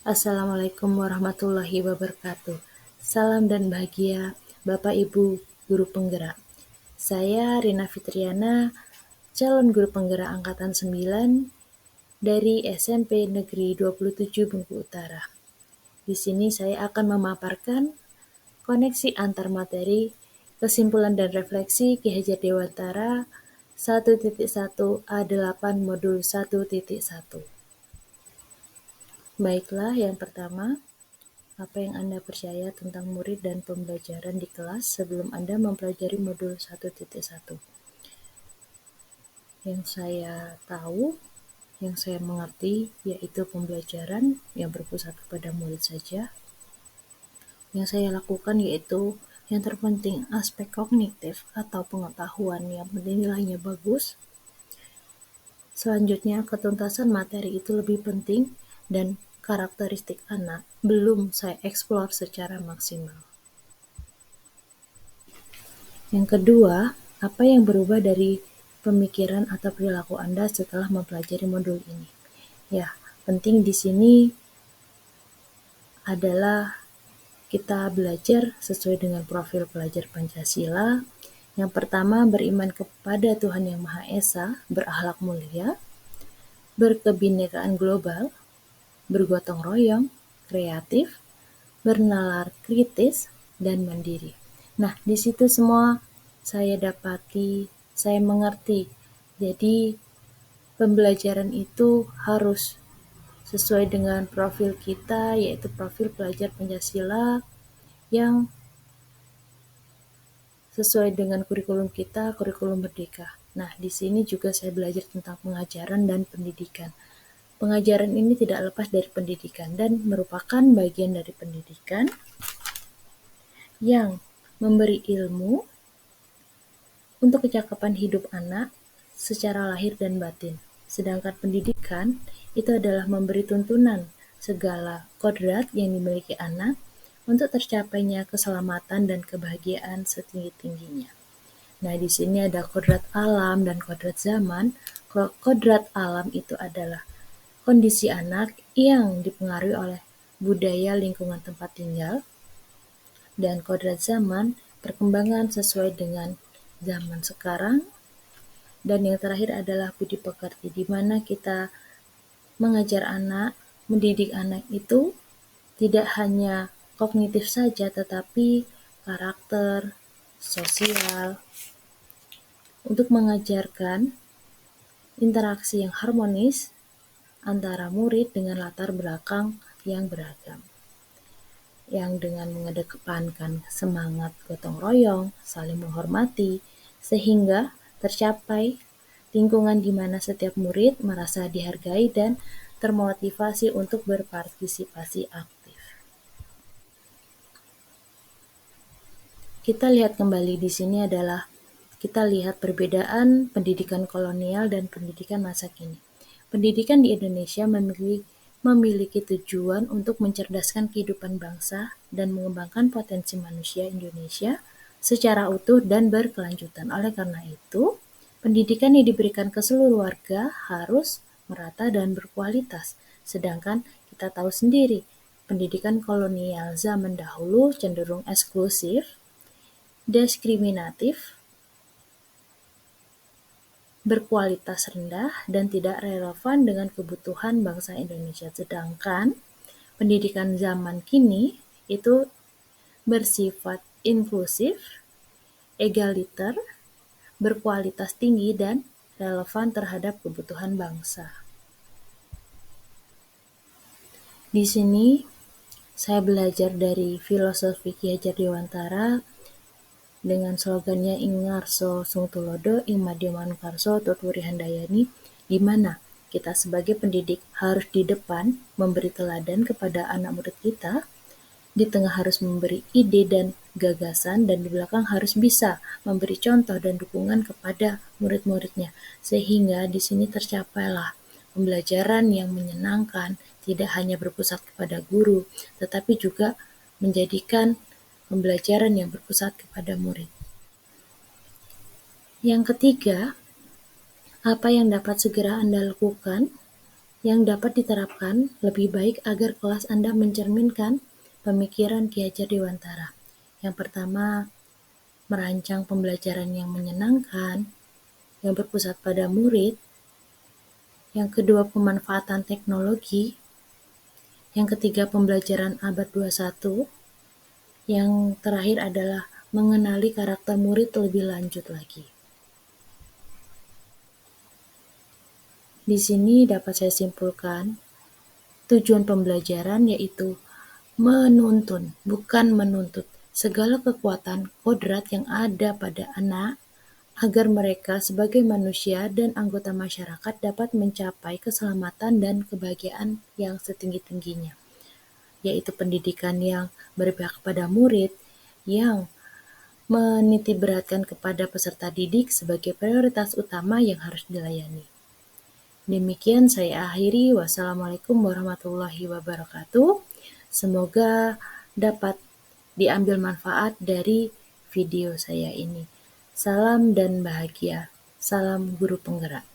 Assalamualaikum warahmatullahi wabarakatuh. Salam dan bahagia Bapak Ibu Guru Penggerak. Saya Rina Fitriana, calon guru penggerak angkatan 9 dari SMP Negeri 27 Bengku Utara. Di sini saya akan memaparkan koneksi antar materi, kesimpulan dan refleksi Ki Hajar Dewantara 1.1 A8 modul 1.1. Baiklah, yang pertama, apa yang Anda percaya tentang murid dan pembelajaran di kelas sebelum Anda mempelajari modul 1.1? Yang saya tahu, yang saya mengerti, yaitu pembelajaran yang berpusat kepada murid saja. Yang saya lakukan yaitu yang terpenting aspek kognitif atau pengetahuan yang nilainya bagus. Selanjutnya, ketuntasan materi itu lebih penting dan karakteristik anak belum saya eksplor secara maksimal. Yang kedua, apa yang berubah dari pemikiran atau perilaku Anda setelah mempelajari modul ini? Ya, penting di sini adalah kita belajar sesuai dengan profil pelajar Pancasila. Yang pertama, beriman kepada Tuhan Yang Maha Esa, berakhlak mulia, berkebinekaan global, bergotong royong, kreatif, bernalar kritis, dan mandiri. Nah, di situ semua saya dapati, saya mengerti. Jadi, pembelajaran itu harus sesuai dengan profil kita, yaitu profil pelajar Pancasila yang sesuai dengan kurikulum kita, kurikulum merdeka. Nah, di sini juga saya belajar tentang pengajaran dan pendidikan. Pengajaran ini tidak lepas dari pendidikan dan merupakan bagian dari pendidikan yang memberi ilmu untuk kecakapan hidup anak secara lahir dan batin. Sedangkan pendidikan itu adalah memberi tuntunan segala kodrat yang dimiliki anak untuk tercapainya keselamatan dan kebahagiaan setinggi-tingginya. Nah, di sini ada kodrat alam dan kodrat zaman. Kodrat alam itu adalah kondisi anak yang dipengaruhi oleh budaya lingkungan tempat tinggal, dan kodrat zaman perkembangan sesuai dengan zaman sekarang. Dan yang terakhir adalah budi pekerti, di mana kita mengajar anak, mendidik anak itu tidak hanya kognitif saja, tetapi karakter, sosial, untuk mengajarkan interaksi yang harmonis antara murid dengan latar belakang yang beragam, yang dengan mengedepankan semangat gotong royong, saling menghormati, sehingga tercapai lingkungan di mana setiap murid merasa dihargai dan termotivasi untuk berpartisipasi aktif. Kita lihat kembali di sini adalah kita lihat perbedaan pendidikan kolonial dan pendidikan masa kini. Pendidikan di Indonesia memiliki tujuan untuk mencerdaskan kehidupan bangsa dan mengembangkan potensi manusia Indonesia secara utuh dan berkelanjutan. Oleh karena itu, pendidikan yang diberikan ke seluruh warga harus merata dan berkualitas. Sedangkan kita tahu sendiri, pendidikan kolonial zaman dahulu cenderung eksklusif, diskriminatif, berkualitas rendah, dan tidak relevan dengan kebutuhan bangsa Indonesia. Sedangkan pendidikan zaman kini itu bersifat inklusif, egaliter, berkualitas tinggi, dan relevan terhadap kebutuhan bangsa. Di sini saya belajar dari filosofi Ki Hajar Dewantara dengan slogannya Ing Ngarso Sung Tulodo, Ing Madya Manukarso Tutwuri Handayani, di mana kita sebagai pendidik harus di depan memberi teladan kepada anak murid kita, di tengah harus memberi ide dan gagasan, dan di belakang harus bisa memberi contoh dan dukungan kepada murid-muridnya, sehingga di sini tercapailah pembelajaran yang menyenangkan, tidak hanya berpusat kepada guru, tetapi juga menjadikan pembelajaran yang berpusat kepada murid. Yang ketiga, apa yang dapat segera Anda lakukan yang dapat diterapkan lebih baik agar kelas Anda mencerminkan pemikiran Ki Hajar Dewantara. Yang pertama, merancang pembelajaran yang menyenangkan, yang berpusat pada murid. Yang kedua, pemanfaatan teknologi. Yang ketiga, pembelajaran abad 21. Yang terakhir adalah mengenali karakter murid lebih lanjut lagi. Di sini dapat saya simpulkan, tujuan pembelajaran yaitu menuntun, bukan menuntut, segala kekuatan kodrat yang ada pada anak agar mereka sebagai manusia dan anggota masyarakat dapat mencapai keselamatan dan kebahagiaan yang setinggi-tingginya, yaitu pendidikan yang berpihak pada murid, yang menitikberatkan kepada peserta didik sebagai prioritas utama yang harus dilayani. Demikian saya akhiri. Wassalamualaikum warahmatullahi wabarakatuh. Semoga dapat diambil manfaat dari video saya ini. Salam dan bahagia. Salam guru penggerak.